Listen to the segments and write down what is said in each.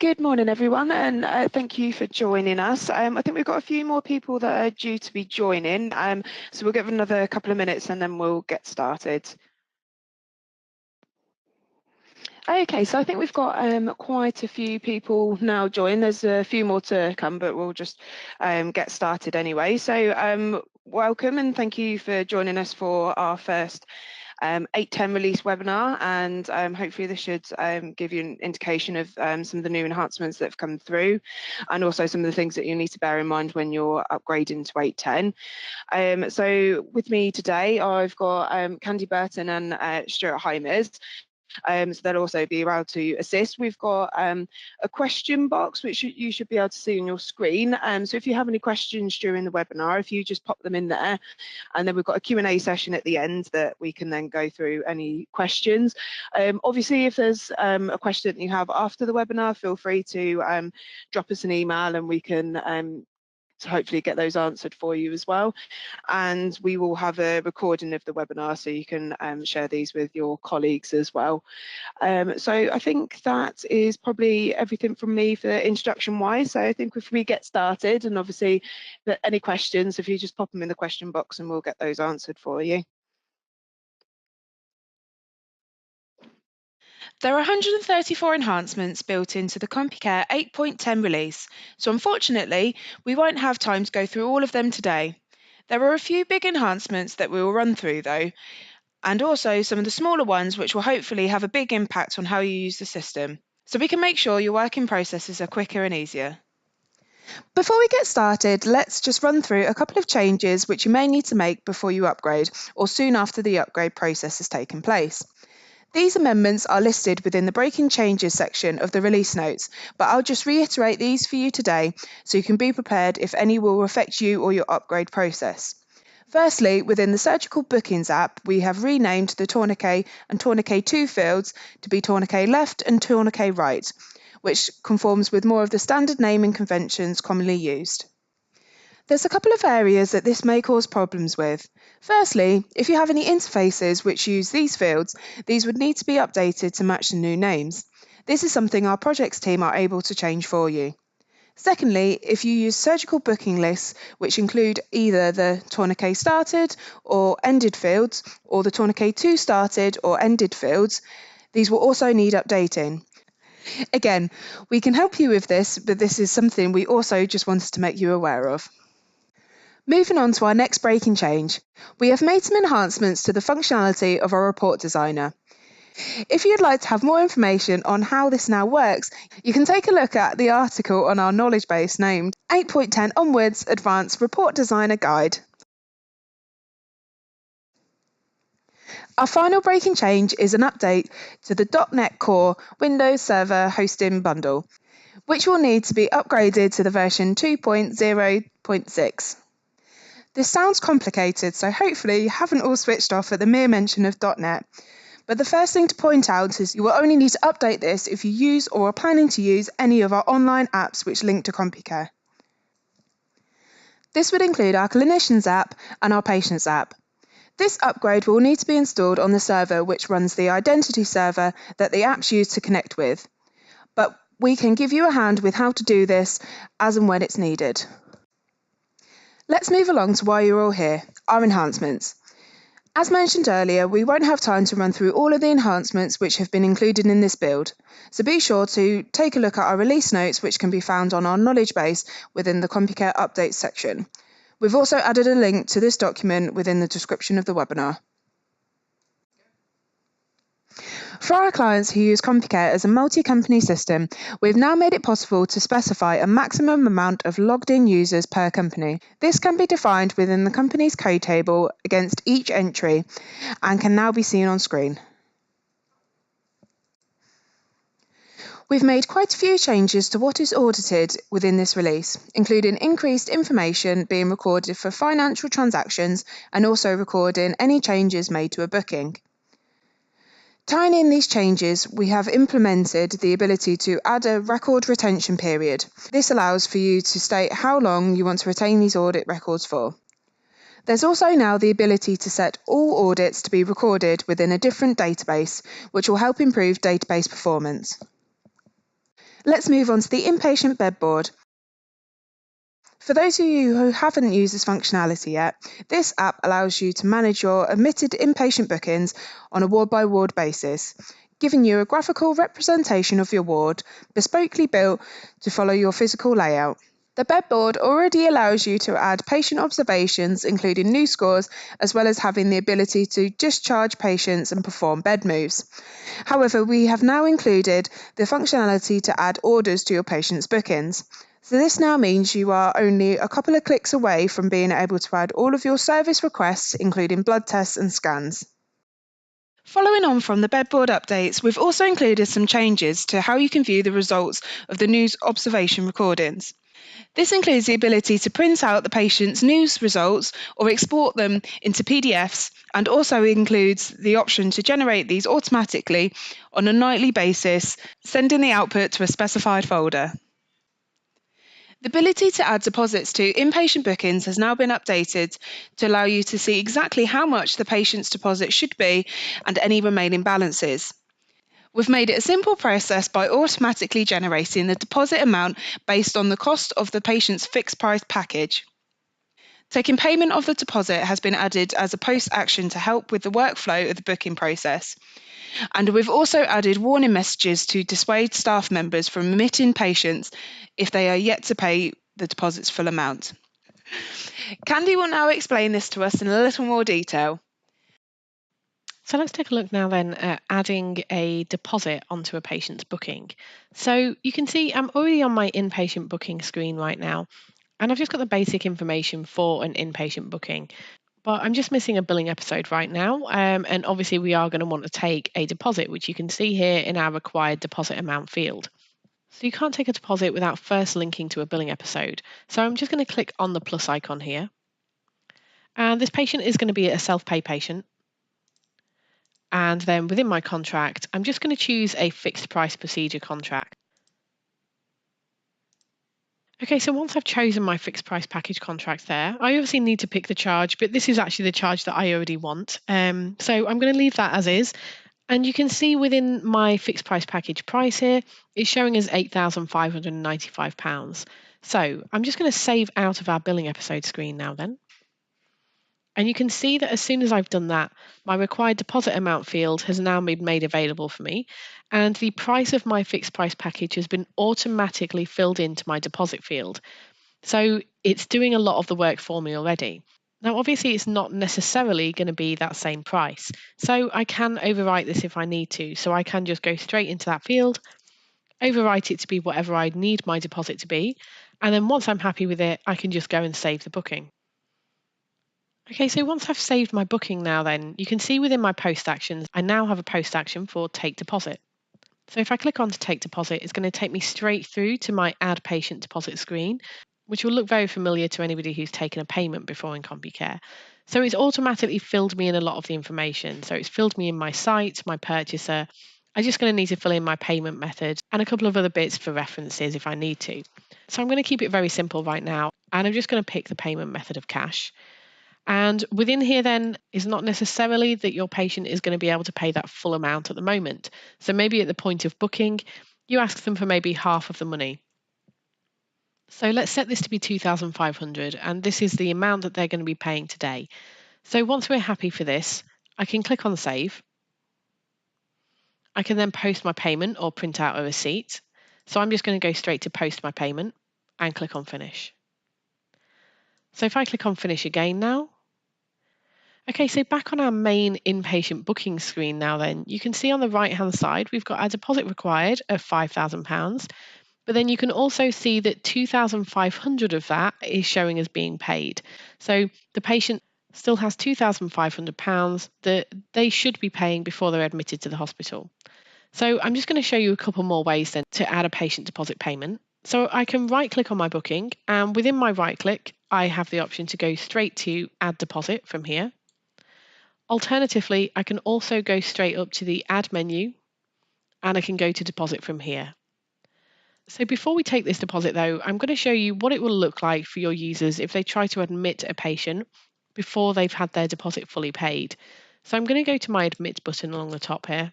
Good morning, everyone, and thank you for joining us. I think we've got a few more people that are due to be joining, so we'll give another couple of minutes and then we'll get started. Okay, so I think we've got quite a few people now join. There's a few more to come, but we'll just get started anyway. So welcome and thank you for joining us for our first 8.10 release webinar, and hopefully this should give you an indication of some of the new enhancements that have come through, and also some of the things that you need to bear in mind when you're upgrading to 8.10. So with me today, I've got Candy Burton and Stuart Hymers. So they'll also be around to assist. We've got a question box which you should be able to see on your screen. So if you have any questions during the webinar, if you just pop them in there, and then we've got a Q&A session at the end that we can then go through any questions. Obviously, if there's a question that you have after the webinar, feel free to drop us an email and we can to hopefully get those answered for you as well. And we will have a recording of the webinar so you can share these with your colleagues as well. So I think that is probably everything from me for introduction wise. So I think if we get started, and obviously any questions, if you just pop them in the question box and we'll get those answered for you. There are 134 enhancements built into the Compucare 8.10 release, so unfortunately we won't have time to go through all of them today. There are a few big enhancements that we will run through though, and also some of the smaller ones which will hopefully have a big impact on how you use the system, so we can make sure your working processes are quicker and easier. Before we get started, let's just run through a couple of changes which you may need to make before you upgrade, or soon after the upgrade process has taken place. These amendments are listed within the Breaking Changes section of the release notes, but I'll just reiterate these for you today so you can be prepared if any will affect you or your upgrade process. Firstly, within the Surgical Bookings app, we have renamed the Tourniquet and Tourniquet 2 fields to be Tourniquet Left and Tourniquet Right, which conforms with more of the standard naming conventions commonly used. There's a couple of areas that this may cause problems with. Firstly, if you have any interfaces which use these fields, these would need to be updated to match the new names. This is something our projects team are able to change for you. Secondly, if you use surgical booking lists, which include either the Tourniquet Started or Ended fields, or the Tourniquet 2 Started or Ended fields, these will also need updating. Again, we can help you with this, but this is something we also just wanted to make you aware of. Moving on to our next breaking change, we have made some enhancements to the functionality of our report designer. If you'd like to have more information on how this now works, you can take a look at the article on our knowledge base named 8.10 Onwards Advanced Report Designer Guide. Our final breaking change is an update to the Dotnet Core Windows Server Hosting Bundle, which will need to be upgraded to the version 2.0.6. This sounds complicated, so hopefully you haven't all switched off at the mere mention of .NET. But the first thing to point out is you will only need to update this if you use or are planning to use any of our online apps which link to Compucare. This would include our Clinicians app and our Patients app. This upgrade will need to be installed on the server which runs the identity server that the apps use to connect with. But we can give you a hand with how to do this as and when it's needed. Let's move along to why you're all here, our enhancements. As mentioned earlier, we won't have time to run through all of the enhancements which have been included in this build, so be sure to take a look at our release notes which can be found on our knowledge base within the Compucare Updates section. We've also added a link to this document within the description of the webinar. For our clients who use Compucare as a multi-company system, we've now made it possible to specify a maximum amount of logged-in users per company. This can be defined within the company's code table against each entry and can now be seen on screen. We've made quite a few changes to what is audited within this release, including increased information being recorded for financial transactions and also recording any changes made to a booking. Tying in these changes, we have implemented the ability to add a record retention period. This allows for you to state how long you want to retain these audit records for. There's also now the ability to set all audits to be recorded within a different database, which will help improve database performance. Let's move on to the Inpatient Bed Board. For those of you who haven't used this functionality yet, this app allows you to manage your admitted inpatient bookings on a ward-by-ward basis, giving you a graphical representation of your ward, bespokely built to follow your physical layout. The bed board already allows you to add patient observations, including new scores, as well as having the ability to discharge patients and perform bed moves. However, we have now included the functionality to add orders to your patients' bookings. So this now means you are only a couple of clicks away from being able to add all of your service requests, including blood tests and scans. Following on from the bedboard updates, we've also included some changes to how you can view the results of the news observation recordings. This includes the ability to print out the patient's news results or export them into PDFs, and also includes the option to generate these automatically on a nightly basis, sending the output to a specified folder. The ability to add deposits to inpatient bookings has now been updated to allow you to see exactly how much the patient's deposit should be and any remaining balances. We've made it a simple process by automatically generating the deposit amount based on the cost of the patient's fixed price package. Taking payment of the deposit has been added as a post action to help with the workflow of the booking process. And we've also added warning messages to dissuade staff members from omitting patients if they are yet to pay the deposit's full amount. Candy will now explain this to us in a little more detail. So let's take a look now then at adding a deposit onto a patient's booking. So you can see I'm already on my inpatient booking screen right now, and I've just got the basic information for an inpatient booking. But I'm just missing a billing episode right now, and obviously we are going to want to take a deposit, which you can see here in our required deposit amount field. So you can't take a deposit without first linking to a billing episode. So I'm just going to click on the plus icon here. And this patient is going to be a self-pay patient. And then within my contract, I'm just going to choose a fixed price procedure contract. Okay, so once I've chosen my fixed price package contract there, I obviously need to pick the charge, but this is actually the charge that I already want. So I'm going to leave that as is. And you can see within my fixed price package price here, it's showing as £8,595. So I'm just going to save out of our billing episode screen now then. And you can see that as soon as I've done that, my required deposit amount field has now been made available for me, and the price of my fixed price package has been automatically filled into my deposit field. So it's doing a lot of the work for me already. Now, obviously, it's not necessarily going to be that same price. So I can overwrite this if I need to. So I can just go straight into that field, overwrite it to be whatever I need my deposit to be. And then once I'm happy with it, I can just go and save the booking. Okay, so once I've saved my booking now then, you can see within my post actions, I now have a post action for take deposit. So if I click on to take deposit, it's going to take me straight through to my add patient deposit screen, which will look very familiar to anybody who's taken a payment before in Compucare. So it's automatically filled me in a lot of the information. So it's filled me in my site, my purchaser. I'm just going to need to fill in my payment method and a couple of other bits for references if I need to. So I'm going to keep it very simple right now, and I'm just going to pick the payment method of cash. And within here then is not necessarily that your patient is going to be able to pay that full amount at the moment. So maybe at the point of booking, you ask them for maybe half of the money. So let's set this to be 2,500, and this is the amount that they're going to be paying today. So once we're happy for this, I can click on save. I can then post my payment or print out a receipt. So I'm just going to go straight to post my payment and click on finish. So if I click on finish again now, okay, so back on our main inpatient booking screen now then, you can see on the right-hand side, we've got our deposit required of £5,000, but then you can also see that 2,500 of that is showing as being paid. So the patient still has £2,500 that they should be paying before they're admitted to the hospital. So I'm just going to show you a couple more ways then to add a patient deposit payment. So I can right-click on my booking, and within my right-click, I have the option to go straight to add deposit from here. Alternatively, I can also go straight up to the add menu, and I can go to deposit from here. So before we take this deposit though, I'm going to show you what it will look like for your users if they try to admit a patient before they've had their deposit fully paid. So I'm going to go to my admit button along the top here.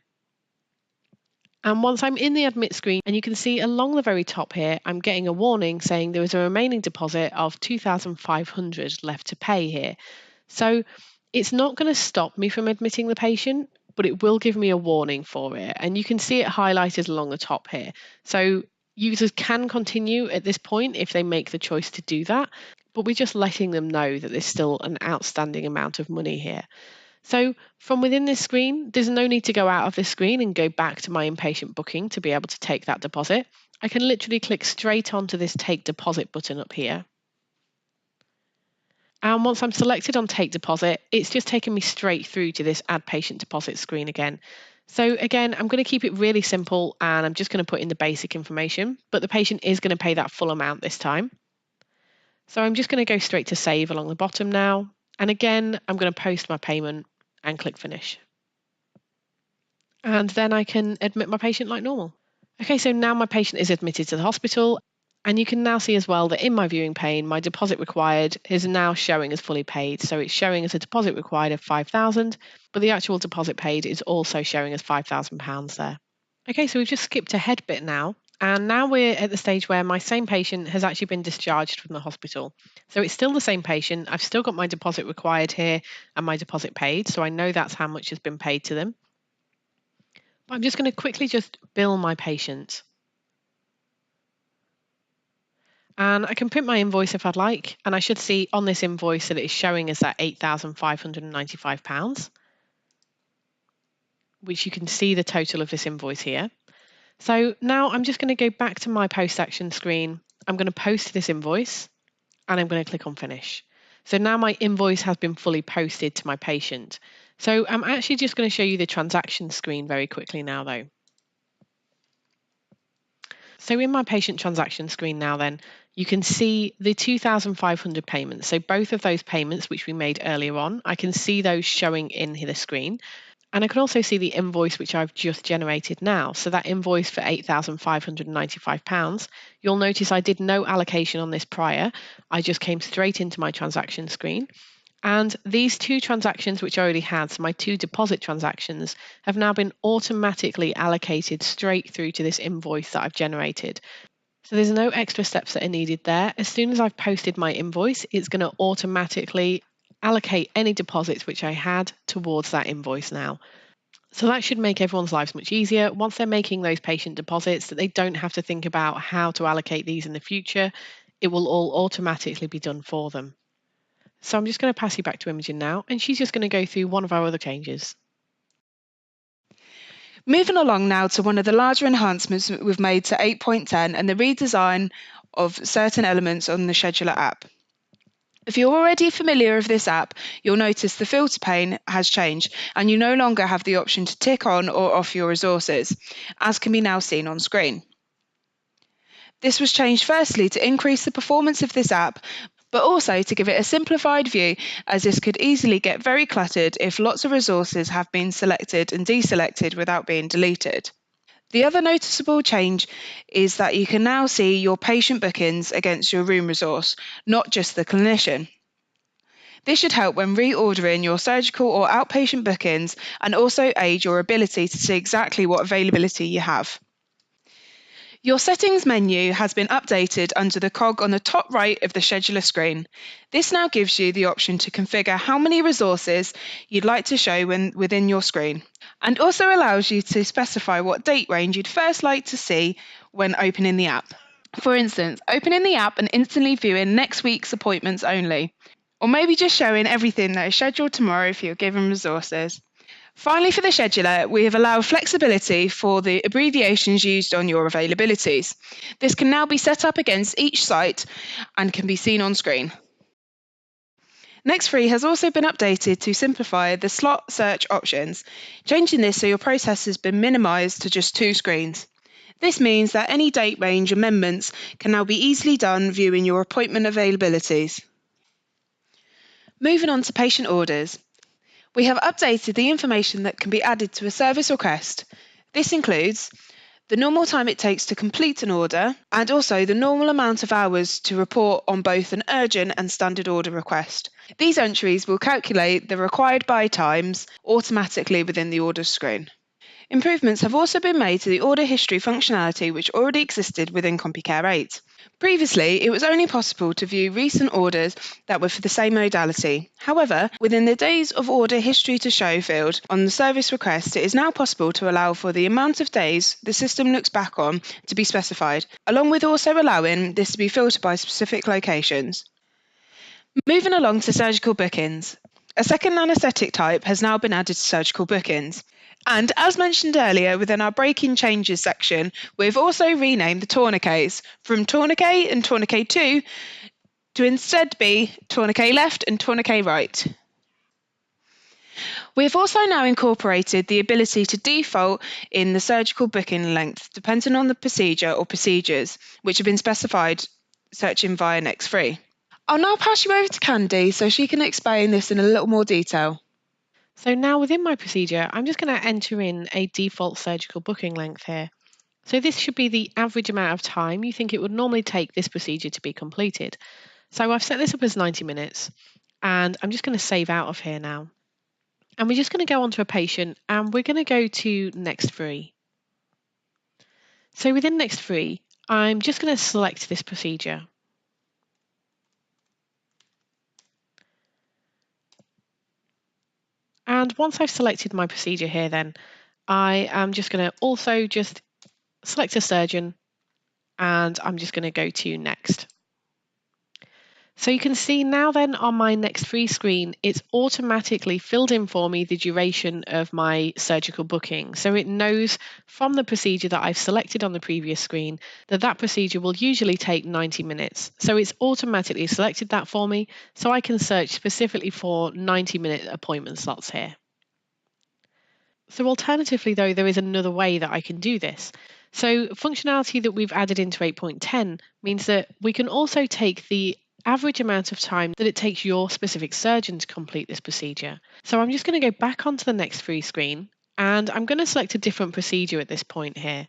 And once I'm in the admit screen, and you can see along the very top here, I'm getting a warning saying there is a remaining deposit of 2,500 left to pay here. So it's not going to stop me from admitting the patient, but it will give me a warning for it. And you can see it highlighted along the top here. So users can continue at this point if they make the choice to do that, but we're just letting them know that there's still an outstanding amount of money here. So from within this screen, there's no need to go out of this screen and go back to my inpatient booking to be able to take that deposit. I can literally click straight onto this Take Deposit button up here. And once I'm selected on Take Deposit, it's just taken me straight through to this Add Patient Deposit screen again. So again, I'm going to keep it really simple and I'm just going to put in the basic information, but the patient is going to pay that full amount this time. So I'm just going to go straight to Save along the bottom now. And again, I'm going to post my payment and click Finish. And then I can admit my patient like normal. Okay, so now my patient is admitted to the hospital. And you can now see as well that in my viewing pane, my deposit required is now showing as fully paid. So it's showing as a deposit required of £5,000, but the actual deposit paid is also showing as £5,000 there. Okay, so we've just skipped ahead a bit now. And now we're at the stage where my same patient has actually been discharged from the hospital. So it's still the same patient. I've still got my deposit required here and my deposit paid. So I know that's how much has been paid to them. But I'm just going to quickly just bill my patient. And I can print my invoice if I'd like, and I should see on this invoice that it's showing as that £8,595, which you can see the total of this invoice here. So now I'm just going to go back to my post action screen. I'm going to post this invoice and I'm going to click on Finish. So now my invoice has been fully posted to my patient. So I'm actually just going to show you the transaction screen very quickly now though. So in my patient transaction screen now then, you can see the 2,500 payments. So both of those payments which we made earlier on, I can see those showing in the screen. And I can also see the invoice which I've just generated now. So that invoice for £8,595, you'll notice I did no allocation on this prior. I just came straight into my transaction screen. And these two transactions which I already had, so my two deposit transactions, have now been automatically allocated straight through to this invoice that I've generated. So there's no extra steps that are needed there. As soon as I've posted my invoice, it's going to automatically allocate any deposits which I had towards that invoice now. So that should make everyone's lives much easier. Once they're making those patient deposits, that they don't have to think about how to allocate these in the future. It will all automatically be done for them. So I'm just going to pass you back to Imogen now, and she's just going to go through one of our other changes. Moving along now to one of the larger enhancements we've made to 8.10 and the redesign of certain elements on the Scheduler app. If you're already familiar with this app, you'll notice the filter pane has changed and you no longer have the option to tick on or off your resources, as can be now seen on screen. This was changed firstly to increase the performance of this app, but also to give it a simplified view, as this could easily get very cluttered if lots of resources have been selected and deselected without being deleted. The other noticeable change is that you can now see your patient bookings against your room resource, not just the clinician. This should help when reordering your surgical or outpatient bookings and also aid your ability to see exactly what availability you have. Your settings menu has been updated under the cog on the top right of the scheduler screen. This now gives you the option to configure how many resources you'd like to show within your screen, and also allows you to specify what date range you'd first like to see when opening the app. For instance, opening the app and instantly viewing next week's appointments only, or maybe just showing everything that is scheduled tomorrow for your given resources. Finally, for the scheduler, we have allowed flexibility for the abbreviations used on your availabilities. This can now be set up against each site and can be seen on screen. Next 3 has also been updated to simplify the slot search options, changing this so your process has been minimised to just 2 screens. This means that any date range amendments can now be easily done viewing your appointment availabilities. Moving on to patient orders. We have updated the information that can be added to a service request. This includes the normal time it takes to complete an order and also the normal amount of hours to report on both an urgent and standard order request. These entries will calculate the required buy times automatically within the orders screen. Improvements have also been made to the order history functionality which already existed within Compucare 8. Previously, it was only possible to view recent orders that were for the same modality. However, within the days of order history to show field on the service request, it is now possible to allow for the amount of days the system looks back on to be specified, along with also allowing this to be filtered by specific locations. Moving along to surgical bookings. A second anaesthetic type has now been added to surgical bookings. And as mentioned earlier within our breaking changes section, we've also renamed the tourniquets from tourniquet and tourniquet 2 to instead be tourniquet left and tourniquet right. We have also now incorporated the ability to default in the surgical booking length depending on the procedure or procedures which have been specified searching via Next3. I'll now pass you over to Candy so she can explain this in a little more detail. So now within my procedure, I'm just going to enter in a default surgical booking length here. So this should be the average amount of time you think it would normally take this procedure to be completed. So I've set this up as 90 minutes and I'm just going to save out of here now. And we're just going to go onto a patient and we're going to go to Next3. So within Next3, I'm just going to select this procedure. And once I've selected my procedure here then, I am just going to also just select a surgeon and I'm just going to go to next. So you can see now then on my Next3 screen, it's automatically filled in for me the duration of my surgical booking. So it knows from the procedure that I've selected on the previous screen that that procedure will usually take 90 minutes. So it's automatically selected that for me, so I can search specifically for 90-minute appointment slots here. So alternatively though, there is another way that I can do this. So functionality that we've added into 8.10 means that we can also take the average amount of time that it takes your specific surgeon to complete this procedure. So I'm just going to go back onto the Next3 screen and I'm going to select a different procedure at this point here.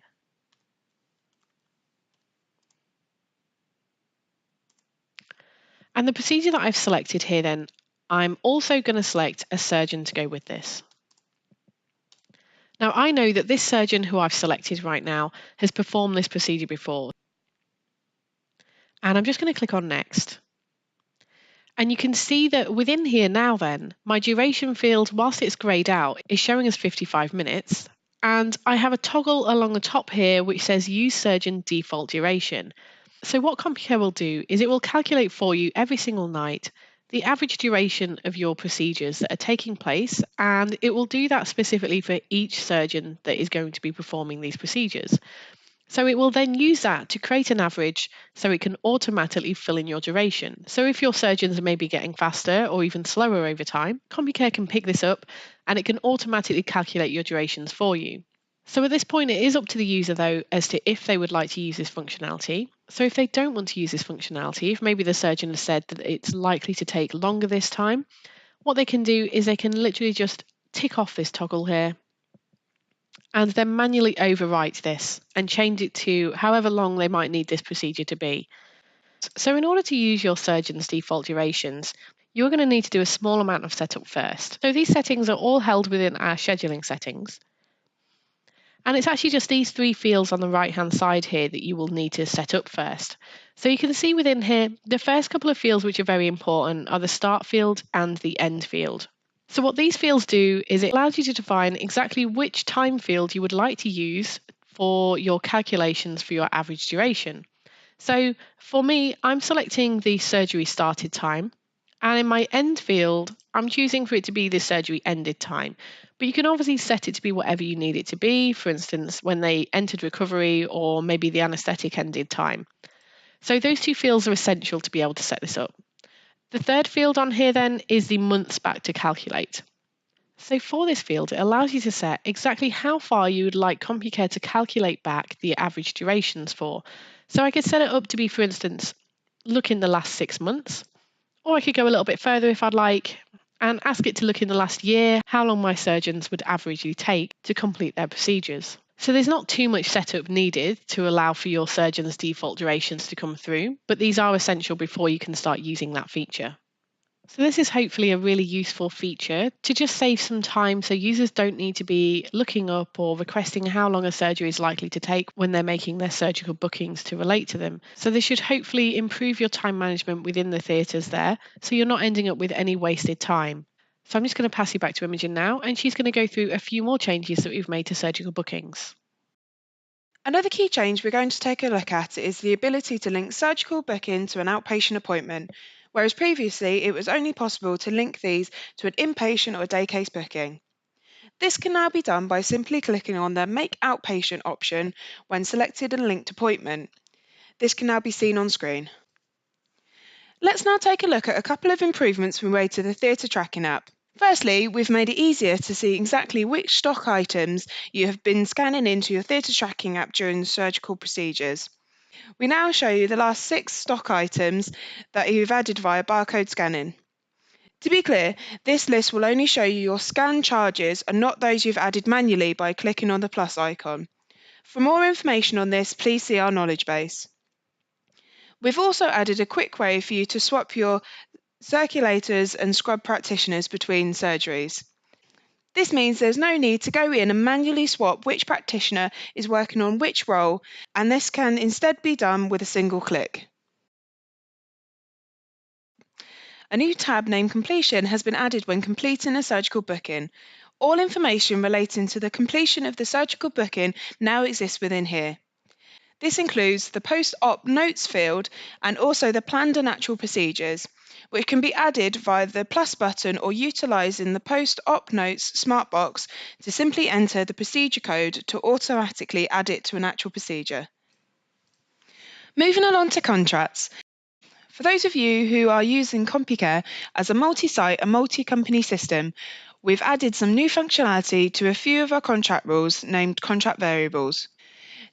And the procedure that I've selected here then, I'm also going to select a surgeon to go with this. Now I know that this surgeon who I've selected right now has performed this procedure before. And I'm just going to click on next. And you can see that within here now then, my duration field, whilst it's greyed out, is showing as 55 minutes. And I have a toggle along the top here which says use surgeon default duration. So what Compucare will do is it will calculate for you every single night the average duration of your procedures that are taking place, and it will do that specifically for each surgeon that is going to be performing these procedures. So it will then use that to create an average so it can automatically fill in your duration. So if your surgeons are maybe getting faster or even slower over time, Compucare can pick this up and it can automatically calculate your durations for you. So at this point, it is up to the user though as to if they would like to use this functionality. So if they don't want to use this functionality, if maybe the surgeon has said that it's likely to take longer this time, what they can do is they can literally just tick off this toggle here and then manually overwrite this and change it to however long they might need this procedure to be. So in order to use your surgeon's default durations, you're going to need to do a small amount of setup first. So these settings are all held within our scheduling settings. And it's actually just these three fields on the right-hand side here that you will need to set up first. So you can see within here, the first couple of fields which are very important are the start field and the end field. So what these fields do is it allows you to define exactly which time field you would like to use for your calculations for your average duration. So for me, I'm selecting the surgery started time, and in my end field, I'm choosing for it to be the surgery ended time. But you can obviously set it to be whatever you need it to be, for instance, when they entered recovery or maybe the anaesthetic ended time. So those two fields are essential to be able to set this up. The third field on here then is the months back to calculate. So for this field, it allows you to set exactly how far you would like Compucare to calculate back the average durations for. So I could set it up to be, for instance, look in the last 6 months, or I could go a little bit further if I'd like and ask it to look in the last year, how long my surgeons would averagely take to complete their procedures. So there's not too much setup needed to allow for your surgeon's default durations to come through, but these are essential before you can start using that feature. So this is hopefully a really useful feature to just save some time so users don't need to be looking up or requesting how long a surgery is likely to take when they're making their surgical bookings to relate to them. So this should hopefully improve your time management within the theatres there, so you're not ending up with any wasted time. So I'm just going to pass you back to Imogen now, and she's going to go through a few more changes that we've made to surgical bookings. Another key change we're going to take a look at is the ability to link surgical booking to an outpatient appointment, whereas previously it was only possible to link these to an inpatient or day case booking. This can now be done by simply clicking on the Make Outpatient option when selected and linked appointment. This can now be seen on screen. Let's now take a look at a couple of improvements we made to the theatre tracking app. Firstly, we've made it easier to see exactly which stock items you have been scanning into your theatre tracking app during the surgical procedures. We now show you the last 6 stock items that you've added via barcode scanning. To be clear, this list will only show you your scan charges and not those you've added manually by clicking on the plus icon. For more information on this, please see our knowledge base. We've also added a quick way for you to swap your circulators and scrub practitioners between surgeries. This means there's no need to go in and manually swap which practitioner is working on which role, and this can instead be done with a single click. A new tab named Completion has been added when completing a surgical booking. All information relating to the completion of the surgical booking now exists within here. This includes the post-op notes field and also the planned and actual procedures, which can be added via the plus button or utilising the post-op notes smart box to simply enter the procedure code to automatically add it to an actual procedure. Moving along to contracts. For those of you who are using Compucare as a multi-site and multi-company system, we've added some new functionality to a few of our contract rules named contract variables.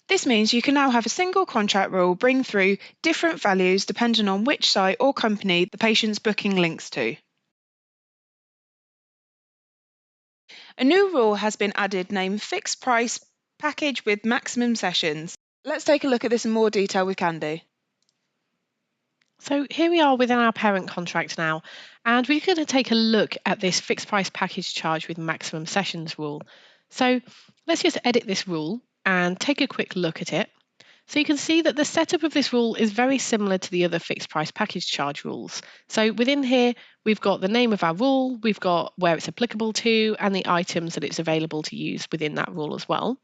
This means you can now have a single contract rule bring through different values depending on which site or company the patient's booking links to. A new rule has been added named Fixed Price Package with Maximum Sessions. Let's take a look at this in more detail with Candy. So here we are within our parent contract now, and we're going to take a look at this fixed price package charge with maximum sessions rule. So let's just edit this rule and take a quick look at it. So you can see that the setup of this rule is very similar to the other fixed price package charge rules. So within here, we've got the name of our rule, we've got where it's applicable to, and the items that it's available to use within that rule as well.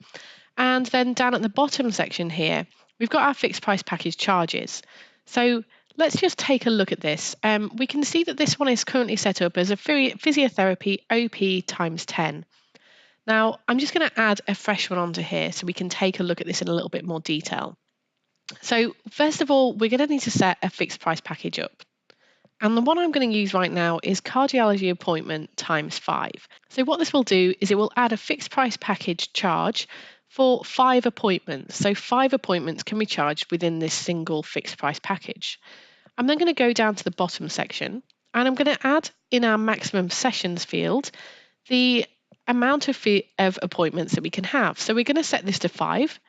And then down at the bottom section here, we've got our fixed price package charges. So let's just take a look at this. We can see that this one is currently set up as a physiotherapy OP times 10. Now, I'm just going to add a fresh one onto here so we can take a look at this in a little bit more detail. So first of all, we're going to need to set a fixed price package up. And the one I'm going to use right now is cardiology appointment times 5. So what this will do is it will add a fixed price package charge for 5 appointments. So 5 appointments can be charged within this single fixed price package. I'm then going to go down to the bottom section and I'm going to add in our maximum sessions field the amount of appointments that we can have. So we're going to set this to 5.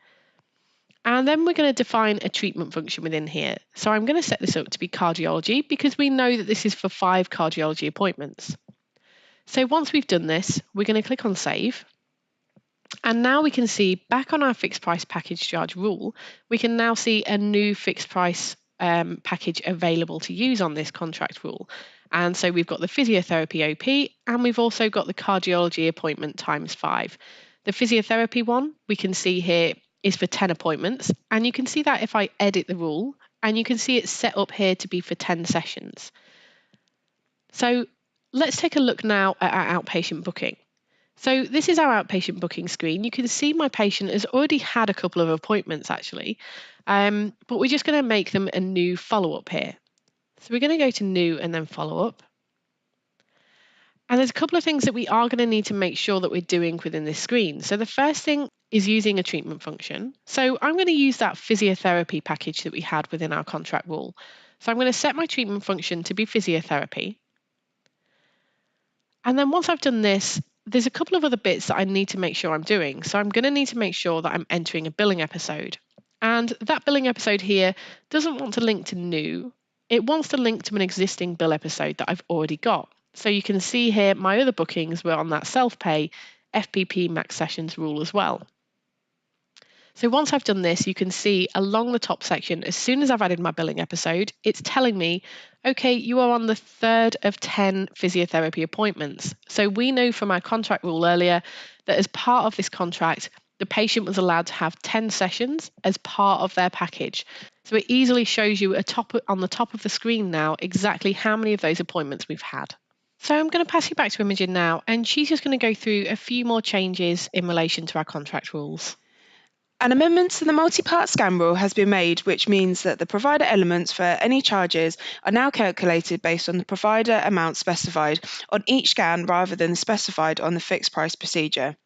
And then we're going to define a treatment function within here. So I'm going to set this up to be cardiology because we know that this is for 5 cardiology appointments. So once we've done this, we're going to click on save. And now we can see back on our fixed price package charge rule, we can now see a new fixed price package available to use on this contract rule. And so we've got the physiotherapy OP and we've also got the cardiology appointment times 5. The physiotherapy one we can see here is for 10 appointments. And you can see that if I edit the rule, and you can see it's set up here to be for 10 sessions. So let's take a look now at our outpatient booking. So this is our outpatient booking screen. You can see my patient has already had a couple of appointments actually, but we're just going to make them a new follow-up here. So we're going to go to new and then follow-up. And there's a couple of things that we are going to need to make sure that we're doing within this screen. So the first thing is using a treatment function. So I'm going to use that physiotherapy package that we had within our contract rule. So I'm going to set my treatment function to be physiotherapy. And then once I've done this, there's a couple of other bits that I need to make sure I'm doing. So I'm going to need to make sure that I'm entering a billing episode. And that billing episode here doesn't want to link to new. it wants to link to an existing bill episode that I've already got. So you can see here my other bookings were on that self-pay FPP max sessions rule as well. So once I've done this, you can see along the top section, as soon as I've added my billing episode, it's telling me, okay, you are on the 3rd of 10 physiotherapy appointments. So we know from our contract rule earlier that as part of this contract, the patient was allowed to have 10 sessions as part of their package. So it easily shows you on the top of the screen now exactly how many of those appointments we've had. So I'm going to pass you back to Imogen now, and she's just going to go through a few more changes in relation to our contract rules. An amendment to the multi-part scan rule has been made, which means that the provider elements for any charges are now calculated based on the provider amount specified on each scan rather than specified on the fixed price procedure.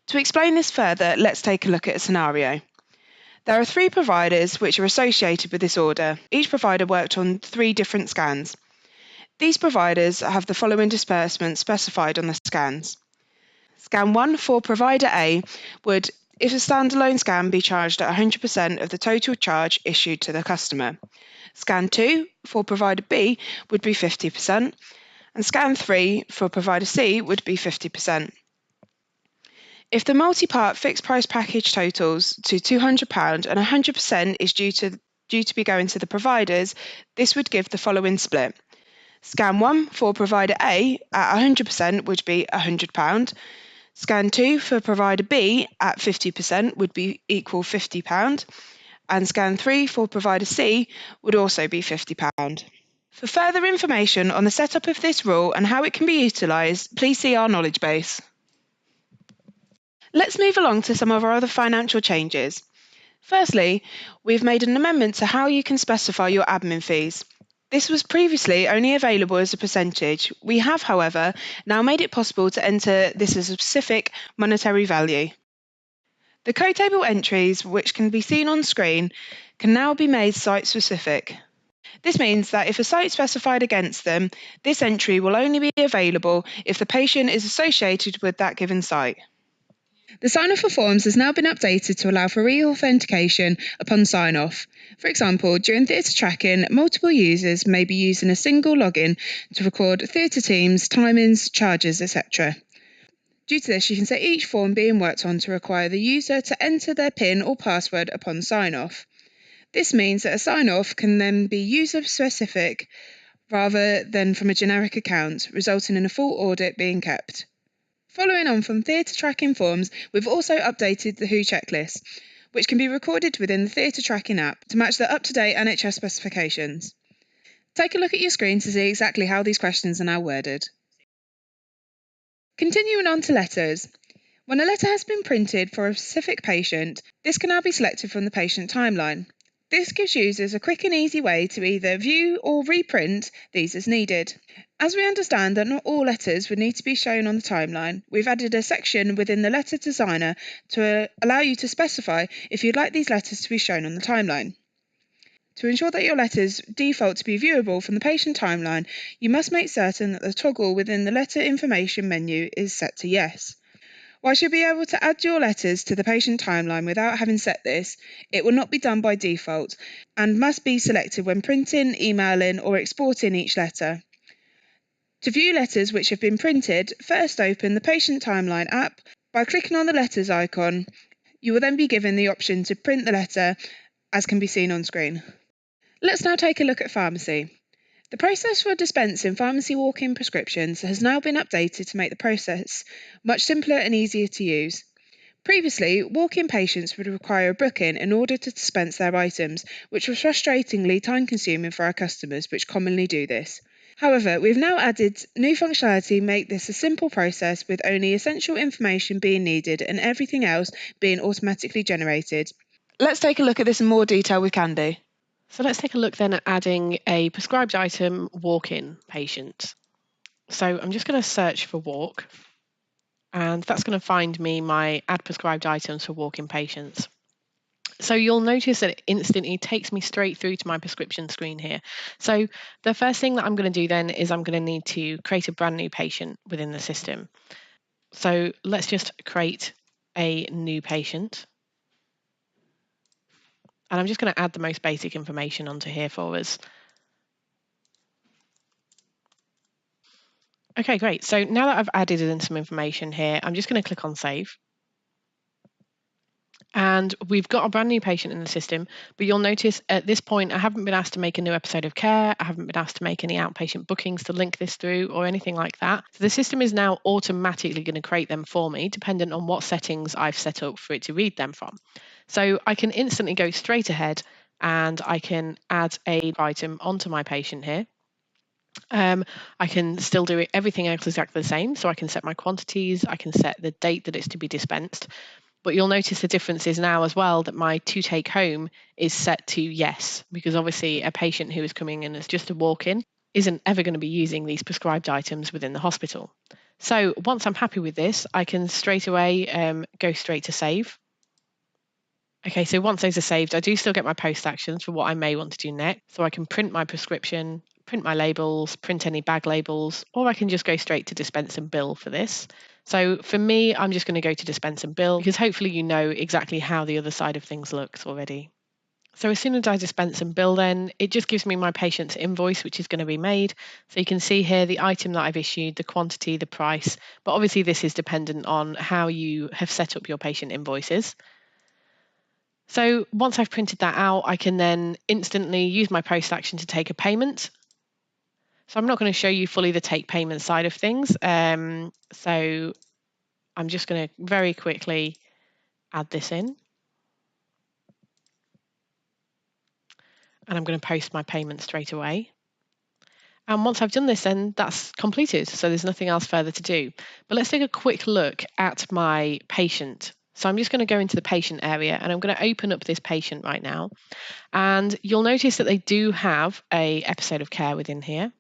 To explain this further, let's take a look at a scenario. There are 3 providers which are associated with this order. Each provider worked on 3 different scans. These providers have the following disbursements specified on the scans. Scan 1 for provider A would, if a standalone scan, be charged at 100% of the total charge issued to the customer. Scan 2 for provider B would be 50%, and scan 3 for provider C would be 50%. If the multi-part fixed price package totals to £200 and 100% is due to be going to the providers, this would give the following split. Scan 1 for provider A at 100% would be £100. Scan 2 for provider B at 50% would be equal £50, and scan 3 for provider C would also be £50. For further information on the setup of this rule and how it can be utilised, please see our knowledge base. Let's move along to some of our other financial changes. Firstly, we've made an amendment to how you can specify your admin fees. This was previously only available as a percentage. We have, however, now made it possible to enter this as a specific monetary value. The code table entries, which can be seen on screen, can now be made site-specific. This means that if a site specified against them, this entry will only be available if the patient is associated with that given site. The sign-off for forms has now been updated to allow for re-authentication upon sign-off. For example, during theatre tracking, multiple users may be using a single login to record theatre teams, timings, charges, etc. Due to this, you can set each form being worked on to require the user to enter their PIN or password upon sign-off. This means that a sign-off can then be user-specific rather than from a generic account, resulting in a full audit being kept. Following on from theatre tracking forms, we've also updated the WHO checklist, which can be recorded within the theatre tracking app to match the up-to-date NHS specifications. Take a look at your screen to see exactly how these questions are now worded. Continuing on to letters. When a letter has been printed for a specific patient, this can now be selected from the patient timeline. This gives users a quick and easy way to either view or reprint these as needed. As we understand that not all letters would need to be shown on the timeline, we've added a section within the letter designer to allow you to specify if you'd like these letters to be shown on the timeline. To ensure that your letters default to be viewable from the patient timeline, you must make certain that the toggle within the letter information menu is set to yes. Whilst you'll be able to add your letters to the patient timeline without having set this, it will not be done by default and must be selected when printing, emailing or exporting each letter. To view letters which have been printed, first open the patient timeline app. By clicking on the letters icon, you will then be given the option to print the letter, as can be seen on screen. Let's now take a look at pharmacy. The process for dispensing pharmacy walk-in prescriptions has now been updated to make the process much simpler and easier to use. Previously, walk-in patients would require a booking in order to dispense their items, which was frustratingly time-consuming for our customers, which commonly do this. However, we've now added new functionality to make this a simple process with only essential information being needed and everything else being automatically generated. Let's take a look at this in more detail with Candy. So let's take a look then at adding a prescribed item walk-in patient. So I'm just going to search for walk, and that's going to find me my add prescribed items for walk-in patients. So you'll notice that it instantly takes me straight through to my prescription screen here. So the first thing that I'm going to do then is I'm going to need to create a brand new patient within the system. So let's just create a new patient. And I'm just going to add the most basic information onto here for us. Okay, great. So now that I've added in some information here, I'm just going to click on Save. And we've got a brand new patient in the system, but you'll notice at this point, I haven't been asked to make a new episode of care. I haven't been asked to make any outpatient bookings to link this through or anything like that. So the system is now automatically going to create them for me, dependent on what settings I've set up for it to read them from. So I can instantly go straight ahead and I can add a item onto my patient here. I can still do everything else exactly the same. So I can set my quantities, I can set the date that it's to be dispensed. But you'll notice the difference is now as well that my to take home is set to yes, because obviously a patient who is coming in as just a walk-in isn't ever going to be using these prescribed items within the hospital. So once I'm happy with this, I can straight away go straight to save. Okay, so once those are saved, I do still get my post actions for what I may want to do next. So I can print my prescription, print my labels, print any bag labels, or I can just go straight to dispense and bill for this. So for me, I'm just going to go to dispense and bill because hopefully you know exactly how the other side of things looks already. So as soon as I dispense and bill then, it just gives me my patient's invoice, which is going to be made. So you can see here the item that I've issued, the quantity, the price, but obviously this is dependent on how you have set up your patient invoices. So once I've printed that out, I can then instantly use my post action to take a payment. So I'm not going to show you fully the take payment side of things. So I'm just going to very quickly add this in. And I'm going to post my payment straight away. And once I've done this, then that's completed. So there's nothing else further to do. But let's take a quick look at my patient. So I'm just going to go into the patient area and I'm going to open up this patient right now. And you'll notice that they do have an episode of care within here.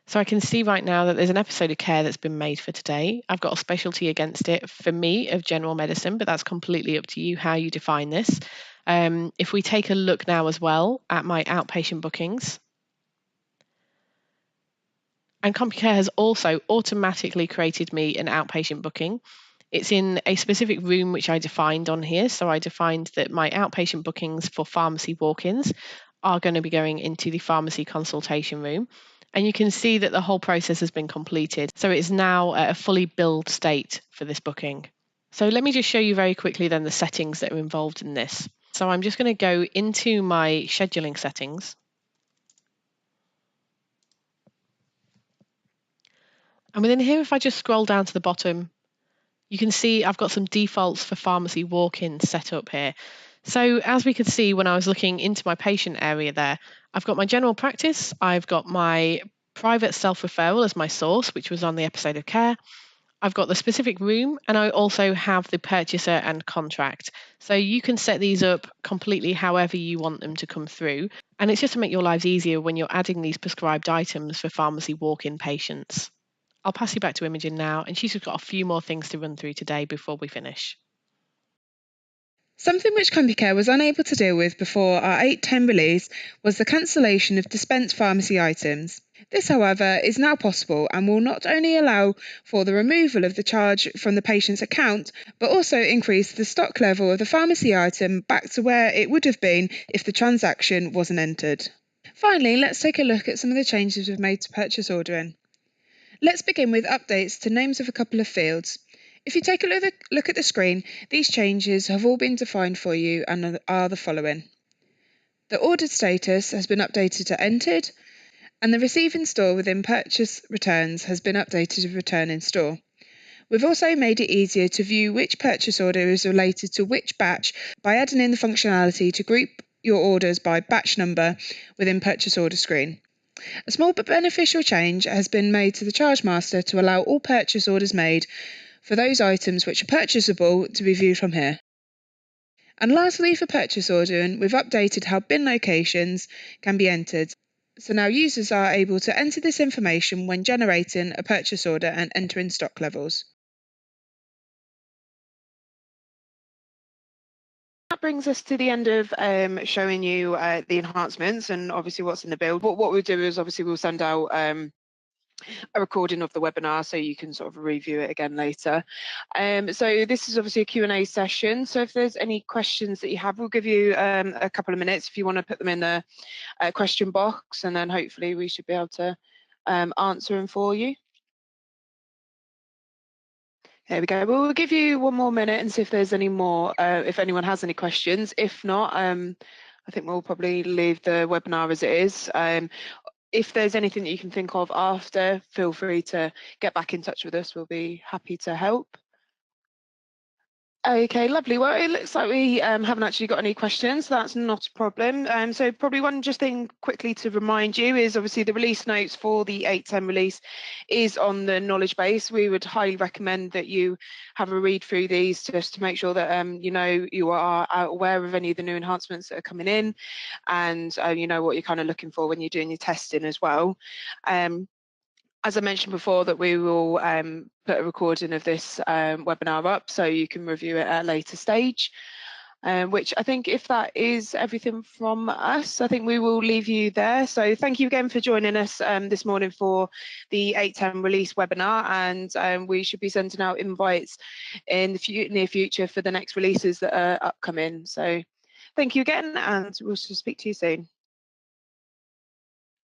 So I can see right now that there's an episode of care that's been made for today. I've got a specialty against it for me of general medicine, but that's completely up to you how you define this. If we take a look now as well at my outpatient bookings, and Compucare has also automatically created me an outpatient booking. It's in a specific room which I defined on here. So I defined that my outpatient bookings for pharmacy walk-ins are going to be going into the pharmacy consultation room. And you can see that the whole process has been completed. So it's now at a fully billed state for this booking. So let me just show you very quickly then the settings that are involved in this. So I'm just going to go into my scheduling settings. And within here, if I just scroll down to the bottom, you can see I've got some defaults for pharmacy walk-ins set up here. So as we could see when I was looking into my patient area there, I've got my general practice, I've got my private self-referral as my source, which was on the episode of care. I've got the specific room and I also have the purchaser and contract. So you can set these up completely however you want them to come through. And it's just to make your lives easier when you're adding these prescribed items for pharmacy walk-in patients. I'll pass you back to Imogen now, and she's just got a few more things to run through today before we finish. Something which Compucare was unable to deal with before our 8.10 release was the cancellation of dispensed pharmacy items. This, however, is now possible and will not only allow for the removal of the charge from the patient's account, but also increase the stock level of the pharmacy item back to where it would have been if the transaction wasn't entered. Finally, let's take a look at some of the changes we've made to purchase ordering. Let's begin with updates to names of a couple of fields. If you take a look at the screen, these changes have all been defined for you and are the following. The ordered status has been updated to entered, and the receive in store within purchase returns has been updated to return in store. We've also made it easier to view which purchase order is related to which batch by adding in the functionality to group your orders by batch number within purchase order screen. A small but beneficial change has been made to the charge master to allow all purchase orders made for those items which are purchasable to be viewed from here. And lastly, for purchase ordering, we've updated how bin locations can be entered. So now users are able to enter this information when generating a purchase order and entering stock levels. That brings us to the end of showing you the enhancements and obviously what's in the build. What we'll do is obviously we'll send out a recording of the webinar so you can sort of review it again later. So this is obviously a Q&A session. So if there's any questions that you have, we'll give you a couple of minutes if you want to put them in the question box, and then hopefully we should be able to answering for you. There we go. We'll give you one more minute and see if there's any more, if anyone has any questions. If not, I think we'll probably leave the webinar as it is. If there's anything that you can think of after, feel free to get back in touch with us. We'll be happy to help. Okay, lovely. Well, it looks like we haven't actually got any questions. So that's not a problem. So probably one just thing quickly to remind you is obviously the release notes for the 8.10 release is on the knowledge base. We would highly recommend that you have a read through these just to make sure that you are aware of any of the new enhancements that are coming in, and you know what you're kind of looking for when you're doing your testing as well. As I mentioned before, that we will put a recording of this webinar up so you can review it at a later stage, which I think if that is everything from us, I think we will leave you there. So thank you again for joining us this morning for the 8.10 release webinar, and we should be sending out invites in the near future for the next releases that are upcoming. So thank you again, and we'll speak to you soon.